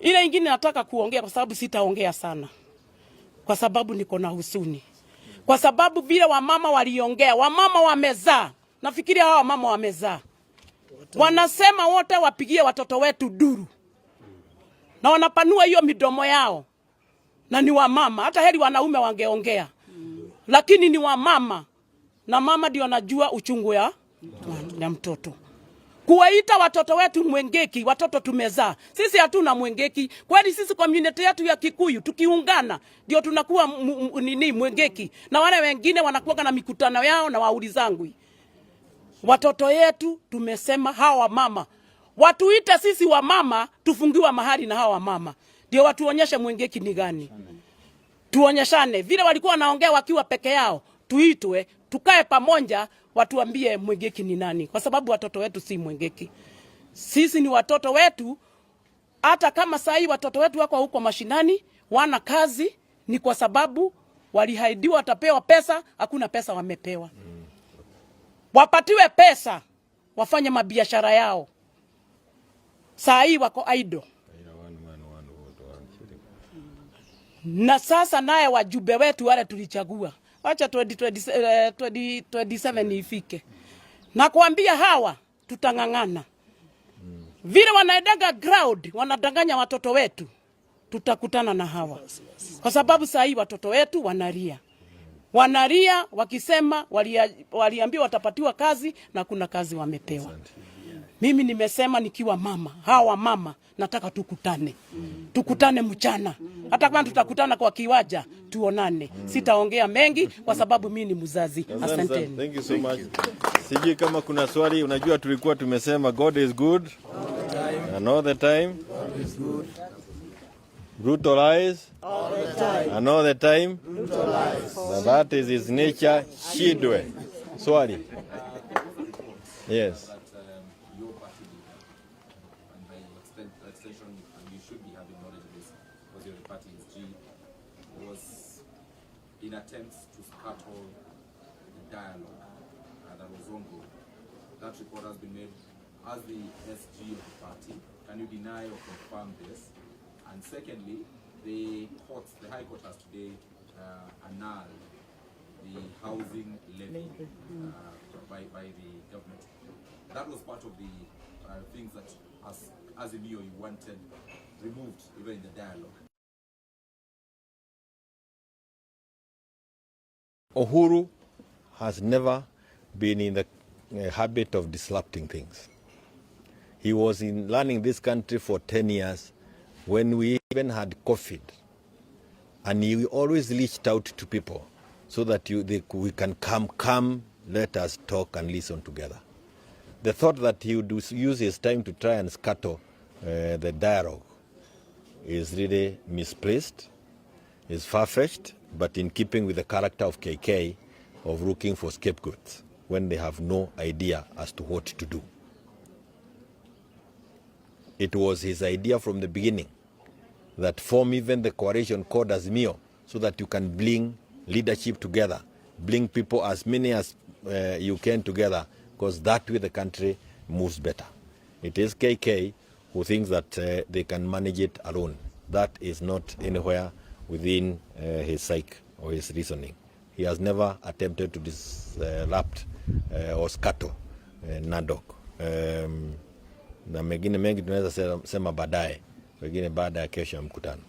Ile ingine nataka kuongea kwa sababu sitaongea sana. Kwa sababu niko na huzuni. Kwa sababu vile wamama waliongea, wamama wamezaa. Nafikiria hawa wamama wamezaa. Wanasema wote wapigie watoto wetu duru. Na wanapanua hiyo midomo yao. Na ni wamama, hata heri wanaume wangeongea. Lakini ni wamama. Na mama ndio anajua uchungu ya mtoto. Kuwaita watoto wetu mwengeki, watoto tumezaa. Sisi hatuna mwengeki. Kwani sisi community yetu ya Kikuyu tukiungana ndio tunakuwa mwengeki. Na wale wengine wanakuwa na mikutano yao na waulizangu. Watoto yetu tumesema hawa mama. Watuite sisi wa mama tufungiwa mahali na hawa mama. Ndio watuonyeshe mwengeki ni gani. Tuonyeshane vile walikuwa wanaongea wakiwa peke yao. Tuitwe, tukae pamoja, watuambie mwengeki ni nani. Kwa sababu watoto wetu si mwengeki. Sisi ni watoto wetu. Hata kama sahi watoto wetu wako huko mashinani, wana kazi, ni kwa sababu walihaidiwa watapewa pesa, hakuna pesa wamepewa. Wapatiwe pesa, wafanye mabiashara yao. Sahi wako idle. Na sasa naye wajumbe wetu wale tulichagua. Acha 2027 ifike. Na kuambia hawa tutangangana. Vile wanaendaga ground, wanadanganya watoto wetu. Tutakutana na hawa. Kwa sababu saa hii watoto wetu wanalia. Wanalia wakisema waliambiwa watapatiwa kazi na kuna kazi wamepewa. Mimi nimesema nikiwa mama, hawa mama nataka tukutane. Tukutane mchana. Hata kama tutakutana kwa kiwaja, tuonane. Sitaongea mengi kwa sababu mimi ni mzazi. Asanteni. Thank you so much. Siji kama kuna swali, unajua tulikuwa tumesema God is good. And all the time. God is good. Brutalize. All the time. And all the time. Brutalize. And that is his nature. Shidwe. Swali. Yes. In attempts to scuttle the dialogue that was ongoing. That report has been made as the SG of the party. Can you deny or confirm this? And secondly, the High Court has today annulled the housing levy by the government. That was part of the things that as in you wanted removed even in the dialogue. Uhuru has never been in the habit of disrupting things. He was running this country for 10 years when we even had COVID. And he always reached out to people so that we can come, let us talk and listen together. The thought that he would use his time to try and scuttle the dialogue is really misplaced, is far-fetched, but in keeping with the character of KK of looking for scapegoats when they have no idea as to what to do. It was his idea from the beginning that form even the coalition called as ATUMIA so that you can bring leadership together, bring people as many as you can together, because that way the country moves better. It is KK who thinks that they can manage it alone. That is not anywhere within his psyche or his reasoning. He has never attempted to disrupt or scuttle NADOC. Na mengine mengi tunaweza sema baadaye, wengine baada ya kesho ya mkutano.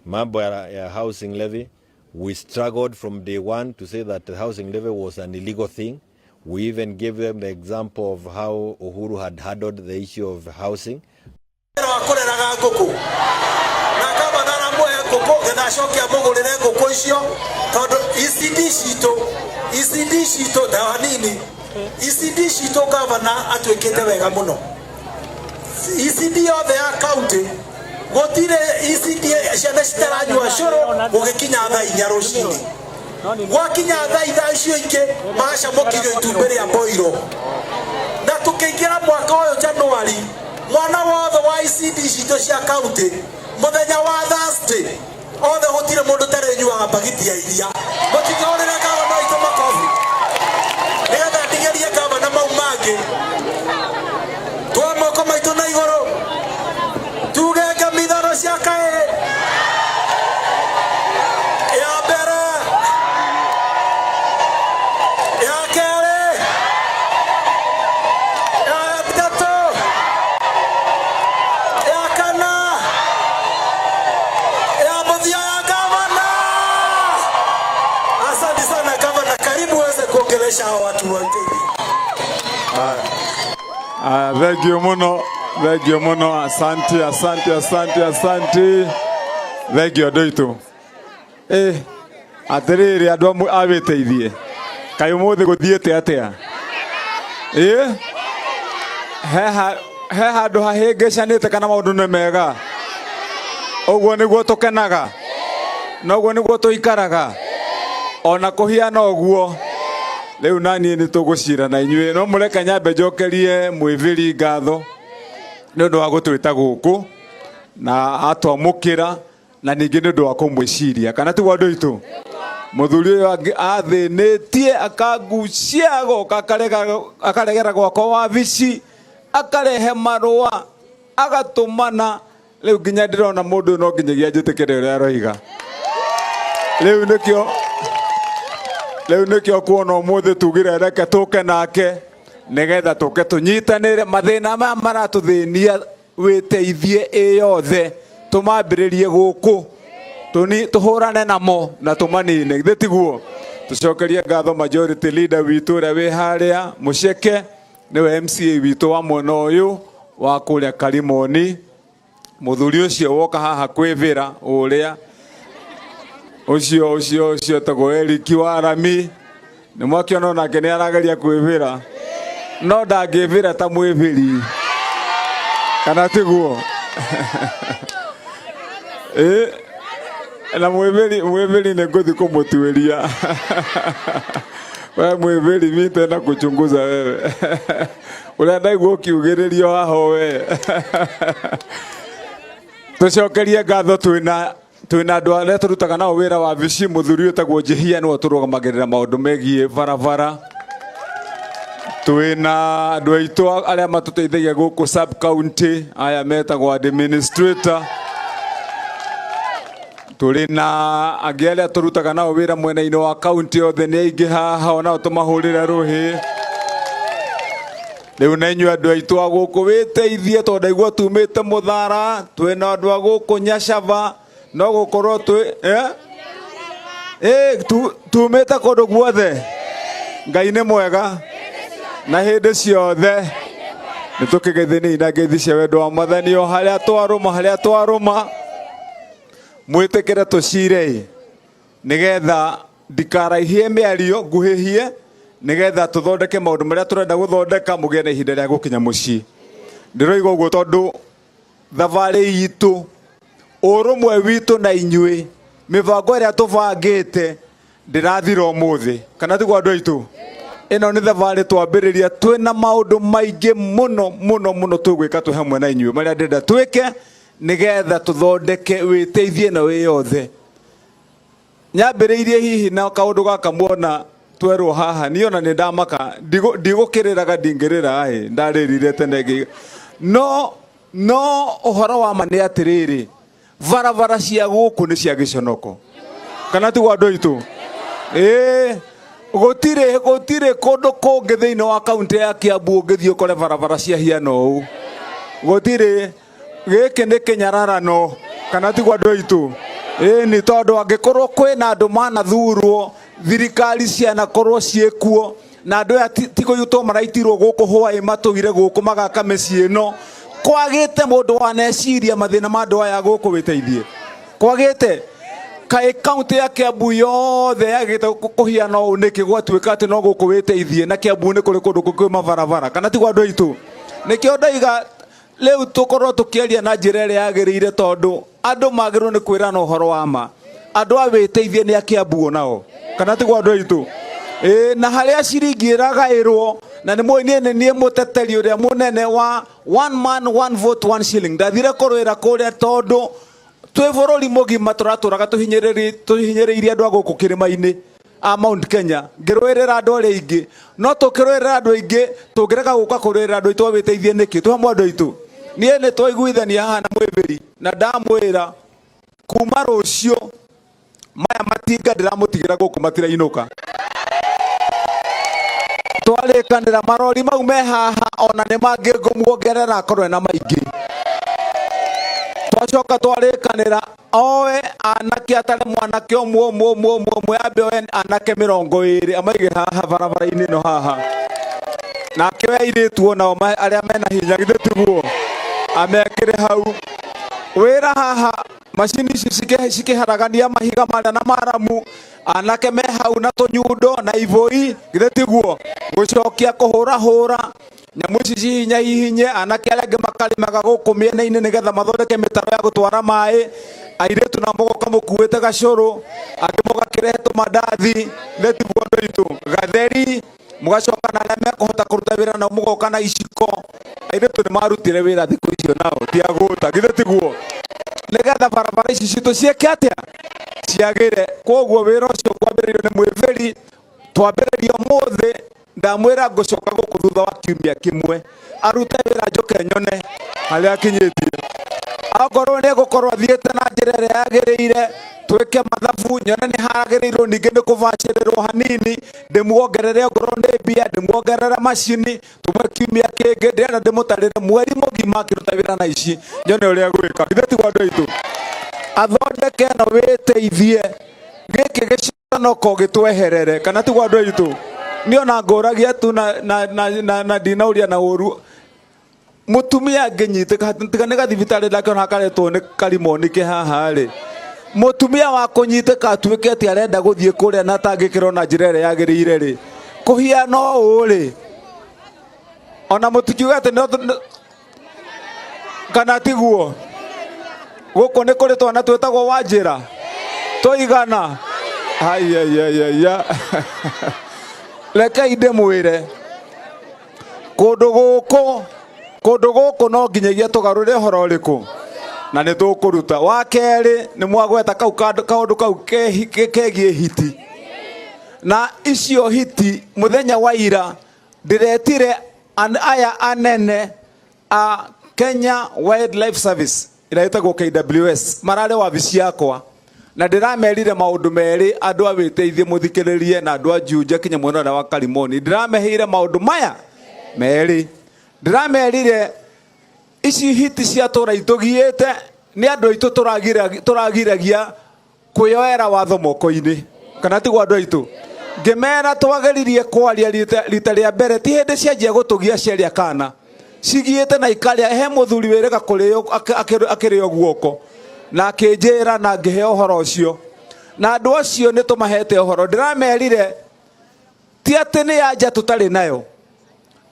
Mambo ya housing levy, we struggled from day one to say that the housing levy was an illegal thing. We even gave them the example of how Uhuru had handled the issue of housing. ECD of the county, gotire ECD ciana citaranyua coro gugikinya thaa 4 rucini gwakinya thaa 5 cio ingi magacamũkirio itumbĩ rĩa mboiro na tũkĩingĩra mwaka ũyũ Januari mwana wothe wa ECD citũ cia county mũthenya wa Thursday othe gũtirĩ mũndũ tarenyuaga bagiti ya iria mũtigaũrĩre gavana aitũ makobi nĩgetha ndigĩrie gavana mau mangĩ tuamoko maitũ na igũrũ tugeke mitharo cia ongelesha hao watu wa TV. Thank you mono, asante. Thank you doito. Aterere andu abeteithie. Kai umuthi guthiete atia? He handu hahingicanite kana maundu ni mega. Oguo niguo tukenaga. Noguo niguo tuikaraga. Ona kuhiana oguo. Leo nani ni tugucira na inyue no mureka nyambe njokerie mwiviri ngatho ni undu wa gutwita guku na atwamukira na ningi ni undu wa kumwiciria kana ti wandu itu muthuri uyu athinitie akagucia goka akaregera gwakwa wabici akarehe marua agatumana leo nginya ndirona mundu no nginyagia njitikire uria aroiga Leo nikio kuona umuthi tugire reke tuke nake nigetha tuke tunyitanire mathina ma maratuthinia witeithie iyothe tumambiririe guku tuhurane namo na tumanine githitiguo tucokerie ngatho majority leader witu ria wi haria muceke niwe MCA witu wa mwena uyu wa kuria Karimoni muthuri ucio woka haha kwivira uria Ucio tago Eriki wa Arami ni mwakiona nake ni arageria kwivira no ndangivira ta mwiviri kana tiguo na mwiviri ni nguthi kumutwiria wewe mwiviri mite na kuchunguza wewe uria ndaigua ukiugiririo haho we tucokerie ngatho twina andu aria turutaga nao wira wa vici muthuri utagwo Jehia ni turugamagirira maundu megie barabara twina andu aitu aria matuteithagia guku sub county aya metagwo administrator turina angi aria turutaga nao wira mwena-ini wa county othe ni aingi haha ona tumahurire ruhi Riu na inyu andu aitu aguku witeithie tondu ndaigua tumite muthara twina andu aguku Nyacava no gukorwo tumite kundu guothe Ngai ni mwega na hindi ciothe ni tukigethini na ngethi cia wendo wa Mwathani o haria twaruma mwitikire tucire nigetha ndikaraihie miario nguhihie nigetha tuthondeke maundu maria turenda guthondeka mugie na ihinda ria gukinya mucii ndiroiga uguo tondu thavari yitu urumwe witu na inyue mivango iria tuvangite ndirathira umuthi kana tiguo andu aitu ino ni thavari twambiriria twina maundu maingi muno tugwika twi hamwe na inyue maria ndenda twike nigetha tuthondeke witeithie na wiyothe nyambiriirie hihi na kaundu gaka muona twerwo haha niona ni ndamaka ndigukiriraga ndingirira ndaririre tene no uhoro wa mane atiriri varavara cia guku ni cia giconoko kana ti wandu itu gutire kundu kungi thiini wa kaunti ya Kiambu ngithio kore varavara cia hiano u gutire giki ni kinyararano kana ti wandu itu ni tondu angikorwo kwina andu manathurwo thirikari ciana korwo ciekuo na andu aya tiko yuto maraitirwo guku hwai matugire guku magaka micii ino kwagite mundu waneciria mathina ma andu aya guku witeithie kwagite kai kaunti ya Kiambu yothe yagite kuhiana u niki gwatuika ati no guku witeithie na Kiambu ni kuri kundu kwi mabarabara kana ti gwandu itu nikio ndaiga leu tukorwo tukiaria na njira iria yagirire tondu andu magirwo ni kwirana uhoro wa ma andu awiteithie ni Kiambu nao kana ti gwandu itu na haria ciringi iragairwo na ni moinie ni muteteri uria munene wa one man one vote one shilling ndathire korwira kuria tondu twi bururi mugima turaturaga tuhinyiririe andu aguku kirima-ini a Mount Kenya ngirwirira andu aria ingi no tukirwirira andu ingi tungireka guka kurwirira andu itu witeithie niki tu hamwe andu itu nie ni twaiguithania haha na mwiviri na ndamwira kuma rucio maya matinga ndiramutigira guku matira-inuka twarikanira marori mau me haha ona ni mangi ngumuongerera korwe na maingi twacoka twarikanira owe anake atare mwanake omwe ambe we anake 20 amaige haha barabara-ini no haha nake we iritu nao aria mena hinya githe tiguo amekire hau wira haha macini ici cikiharagania mahiga maria na maramu anake me hau na tunyundo na ivoi githe tiguo gucokia kuhura nyamu ici hihinye anake aria angi makarimaga guku miena-ini nigetha mathondeke mitaro ya gutwara mai airetu na mogoka mukuite gacuru angi mugakirehe tumandathi githe tiguo andu aitu gatheri mugacoka na aria mekuhota kuruta wira na mugoka na iciko airetu ni marutire wira thiku icio nao ti aguta githe tiguo nigetha barabara ici citu cieke atia ciagire koguo wira ucio kwambiririo ni mwiviri twambiririo muthi ndamwira ngucoka guku thutha wa kiumia kimwe arute wira njoke nyone haria akinyitie akorwo ni gukorwo thiete na njira iria yagiriire twike mathabu nyone ni haragirirwo ningi ni kubacirirwo hanini ndimuongerere ngorwo ni mbia ndimuongerere macini tumwe kiumia kingi ndirenda ndimutarire mweri mugima akiruta wira na ici nyone uria gwika ithe ti andu aitu athondeke no witeithie giki giconoko gitweherere kana ti andu aitu ni ona ngoragia tu na dinauria na uru mutumia nginyiteka tiga ni gathibitari ndake ona akaretwo ni karimoni ke haha ri mutumia wa kunyiteka atuike ati arenda guthie kuria na tangikira na njira iria yagiriire ri kuhia no uri ona mutikiuga ati kana tiguo guku ni kuri twana twetagwo wanjira toigana ya leka ide mwire kundu guku no nginyagia tugarure horo riku na ni tukuruta wa keri ni mwagweta kaundu kau kegie hiti na icio hiti muthenya wa ira ndiretire aya anene a Kenya Wildlife Service iraitagwo KWS marare wabici yakwa na ndiramerire maundu meri andu awiteithie muthikiririe na andu ajunje kinya mwena wa Karimoni ndirameheire maundu maya meri ndiramerire ici hiti cia tura itugiite ni andu aitu turagiragia kuyoera watho moko-ini kana ti andu aitu ngimera twageririe kwaria rita ria mbere ti hindi cianjia gutugia ciaria kana cigiite na ikaria he muthuri wirega kurio akirio guoko na akinjira na ngihe uhoro ucio na andu acio ni tumahete uhoro ndiramerire ti ati ni anja tutari nayo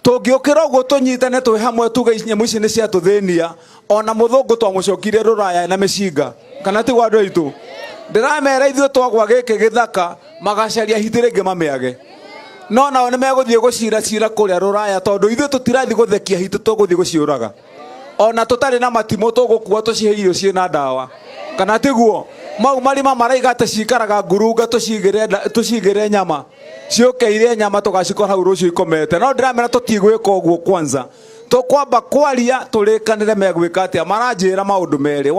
tungiukira uguo tunyitane twi hamwe tuge nyamu ici ni cia tuthinia ona muthungu twamucokirie ruraya na micinga kana ti andu aitu ndiramera ithuĩ twagwa gĩkĩ gĩthaka magacaria hiti rĩngĩ mameage no nao nĩ megũthiĩ gũcira kũrĩa rũraya tondũ ithuĩ tũtirathiĩ gũthekia hiti tũgũthiĩ gũciũraga ona tũtarĩ na matimũ tũgũkua tũcihe irio ciĩna ndawa kana tiguo mau marima maraiga atĩ cikaraga ngurunga tũcigĩre nyama ciũke nyama tũgacikora hau rũciũ ikomete no ndiramera tũtigwĩka ũguo kwanza tũkwamba kwaria tũrĩkanĩre megwĩka atĩa maranjĩra maũndũ merĩ